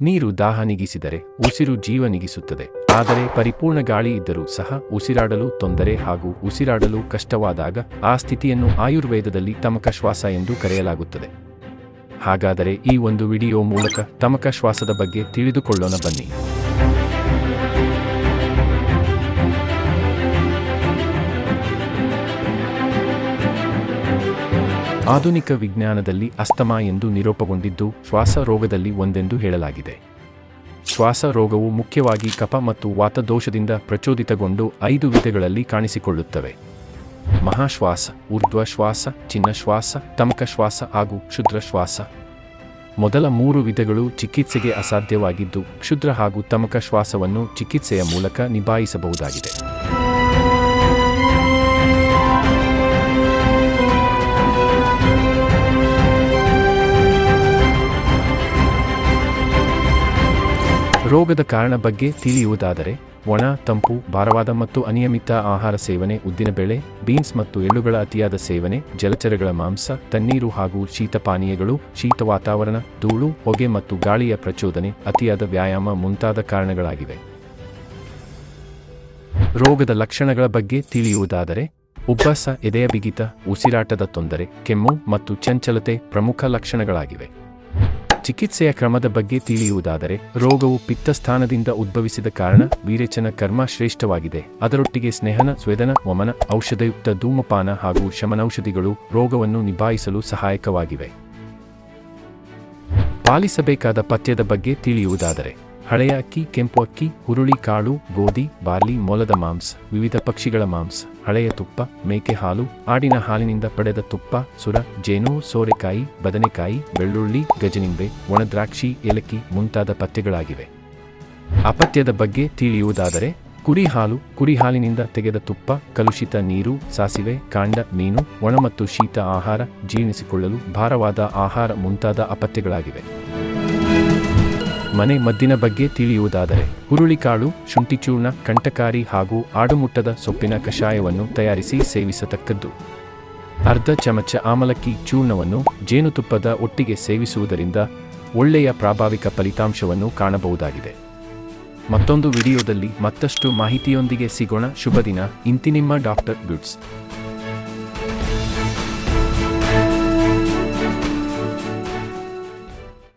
ನೀರು ದಾಹ ನೀಗಿಸಿದರೆ ಉಸಿರು ಜೀವ ನೀಗಿಸುತ್ತದೆ. ಆದರೆ ಪರಿಪೂರ್ಣ ಗಾಳಿ ಇದ್ದರೂ ಸಹ ಉಸಿರಾಡಲು ತೊಂದರೆ ಹಾಗೂ ಉಸಿರಾಡಲು ಕಷ್ಟವಾದಾಗ ಆ ಸ್ಥಿತಿಯನ್ನು ಆಯುರ್ವೇದದಲ್ಲಿ ತಮಕ ಶ್ವಾಸ ಎಂದು ಕರೆಯಲಾಗುತ್ತದೆ. ಹಾಗಾದರೆ ಈ ಒಂದು ವಿಡಿಯೋ ಮೂಲಕ ತಮಕ ಶ್ವಾಸದ ಬಗ್ಗೆ ತಿಳಿದುಕೊಳ್ಳೋಣ ಬನ್ನಿ. ಆಧುನಿಕ ವಿಜ್ಞಾನದಲ್ಲಿ ಅಸ್ತಮಾ ಎಂದು ನಿರೂಪಗೊಂಡಿದ್ದು ಶ್ವಾಸ ರೋಗದಲ್ಲಿ ಒಂದೆಂದು ಹೇಳಲಾಗಿದೆ. ಶ್ವಾಸ ರೋಗವು ಮುಖ್ಯವಾಗಿ ಕಫ ಮತ್ತು ವಾತದೋಷದಿಂದ ಪ್ರಚೋದಿತಗೊಂಡು 5 ವಿಧಗಳಲ್ಲಿ ಕಾಣಿಸಿಕೊಳ್ಳುತ್ತವೆ: ಮಹಾಶ್ವಾಸ, ಊರ್ಧ್ವ ಶ್ವಾಸ, ಚಿನ್ನ ಶ್ವಾಸ, ತಮಕ ಶ್ವಾಸ ಹಾಗೂ ಕ್ಷುದ್ರ ಶ್ವಾಸ. ಮೊದಲ 3 ವಿಧಗಳು ಚಿಕಿತ್ಸೆಗೆ ಅಸಾಧ್ಯವಾಗಿದ್ದು ಕ್ಷುದ್ರ ಹಾಗೂ ತಮಕ ಶ್ವಾಸವನ್ನು ಚಿಕಿತ್ಸೆಯ ಮೂಲಕ ನಿಭಾಯಿಸಬಹುದಾಗಿದೆ. ರೋಗದ ಕಾರಣ ಬಗ್ಗೆ ತಿಳಿಯುವುದಾದರೆ, ಒಣ, ತಂಪು, ಭಾರವಾದ ಮತ್ತು ಅನಿಯಮಿತ ಆಹಾರ ಸೇವನೆ, ಉದ್ದಿನಬೇಳೆ, ಬೀನ್ಸ್ ಮತ್ತು ಎಳ್ಳುಗಳ ಅತಿಯಾದ ಸೇವನೆ, ಜಲಚರಗಳ ಮಾಂಸ, ತಣ್ಣೀರು ಹಾಗೂ ಶೀತ ಪಾನೀಯಗಳು, ಶೀತ ವಾತಾವರಣ, ಧೂಳು, ಹೊಗೆ ಮತ್ತು ಗಾಳಿಯ ಪ್ರಚೋದನೆ, ಅತಿಯಾದ ವ್ಯಾಯಾಮ ಮುಂತಾದ ಕಾರಣಗಳಾಗಿವೆ. ರೋಗದ ಲಕ್ಷಣಗಳ ಬಗ್ಗೆ ತಿಳಿಯುವುದಾದರೆ, ಉಬ್ಬಸ, ಎದೆಯ ಬಿಗಿತ, ಉಸಿರಾಟದ ತೊಂದರೆ, ಕೆಮ್ಮು ಮತ್ತು ಚಂಚಲತೆ ಪ್ರಮುಖ ಲಕ್ಷಣಗಳಾಗಿವೆ. ಚಿಕಿತ್ಸೆಯ ಕ್ರಮದ ಬಗ್ಗೆ ತಿಳಿಯುವುದಾದರೆ, ರೋಗವು ಪಿತ್ತಸ್ಥಾನದಿಂದ ಉದ್ಭವಿಸಿದ ಕಾರಣ ವಿರೇಚನ ಕರ್ಮ ಶ್ರೇಷ್ಠವಾಗಿದೆ. ಅದರೊಟ್ಟಿಗೆ ಸ್ನೇಹನ, ಸ್ವೇದನ, ವಮನ, ಔಷಧಯುಕ್ತ ಧೂಮಪಾನ ಹಾಗೂ ಶಮನೌಷಧಿಗಳು ರೋಗವನ್ನು ನಿಭಾಯಿಸಲು ಸಹಾಯಕವಾಗಿವೆ. ಪಾಲಿಸಬೇಕಾದ ಪಥ್ಯದ ಬಗ್ಗೆ ತಿಳಿಯುವುದಾದರೆ, ಹಳೆಯ ಅಕ್ಕಿ, ಕೆಂಪು ಅಕ್ಕಿ, ಹುರುಳಿ ಕಾಳು, ಗೋಧಿ, ಬಾರ್ಲಿ, ಮೊಲದ ಮಾಂಸ, ವಿವಿಧ ಪಕ್ಷಿಗಳ ಮಾಂಸ, ಹಳೆಯ ತುಪ್ಪ, ಮೇಕೆ ಹಾಲು, ಆಡಿನ ಹಾಲಿನಿಂದ ಪಡೆದ ತುಪ್ಪ, ಸುರ, ಜೇನು, ಸೋರೆಕಾಯಿ, ಬದನೆಕಾಯಿ, ಬೆಳ್ಳುಳ್ಳಿ, ಗಜನಿಂಬೆ, ಒಣದ್ರಾಕ್ಷಿ, ಏಲಕ್ಕಿ ಮುಂತಾದ ಪಥ್ಯಗಳಾಗಿವೆ. ಅಪಥ್ಯದ ಬಗ್ಗೆ ತಿಳಿಯುವುದಾದರೆ, ಕುರಿ ಹಾಲು, ಕುರಿ ಹಾಲಿನಿಂದ ತೆಗೆದ ತುಪ್ಪ, ಕಲುಷಿತ ನೀರು, ಸಾಸಿವೆ ಕಾಂಡ, ಮೀನು, ಒಣ ಮತ್ತು ಶೀತ ಆಹಾರ, ಜೀರ್ಣಿಸಿಕೊಳ್ಳಲು ಭಾರವಾದ ಆಹಾರ ಮುಂತಾದ ಅಪಥ್ಯಗಳಾಗಿವೆ. ಮನೆ ಮದ್ದಿನ ಬಗ್ಗೆ ತಿಳಿಯುವುದಾದರೆ, ಹುರುಳಿಕಾಳು, ಶುಂಠಿ ಚೂರ್ಣ, ಕಂಠಕಾರಿ ಹಾಗೂ ಆಡುಮುಟ್ಟದ ಸೊಪ್ಪಿನ ಕಷಾಯವನ್ನು ತಯಾರಿಸಿ ಸೇವಿಸತಕ್ಕದ್ದು. ಅರ್ಧ ಚಮಚ ಆಮಲಕ್ಕಿ ಚೂರ್ಣವನ್ನು ಜೇನುತುಪ್ಪದ ಒಟ್ಟಿಗೆ ಸೇವಿಸುವುದರಿಂದ ಒಳ್ಳೆಯ ಪ್ರಾಭಾವಿಕ ಫಲಿತಾಂಶವನ್ನು ಕಾಣಬಹುದಾಗಿದೆ. ಮತ್ತೊಂದು ವಿಡಿಯೋದಲ್ಲಿ ಮತ್ತಷ್ಟು ಮಾಹಿತಿಯೊಂದಿಗೆ ಸಿಗೋಣ. ಶುಭ ದಿನ. ಇಂತಿ ನಿಮ್ಮ ಡಾಕ್ಟರ್ ಬ್ಯೂಟ್ಸ್.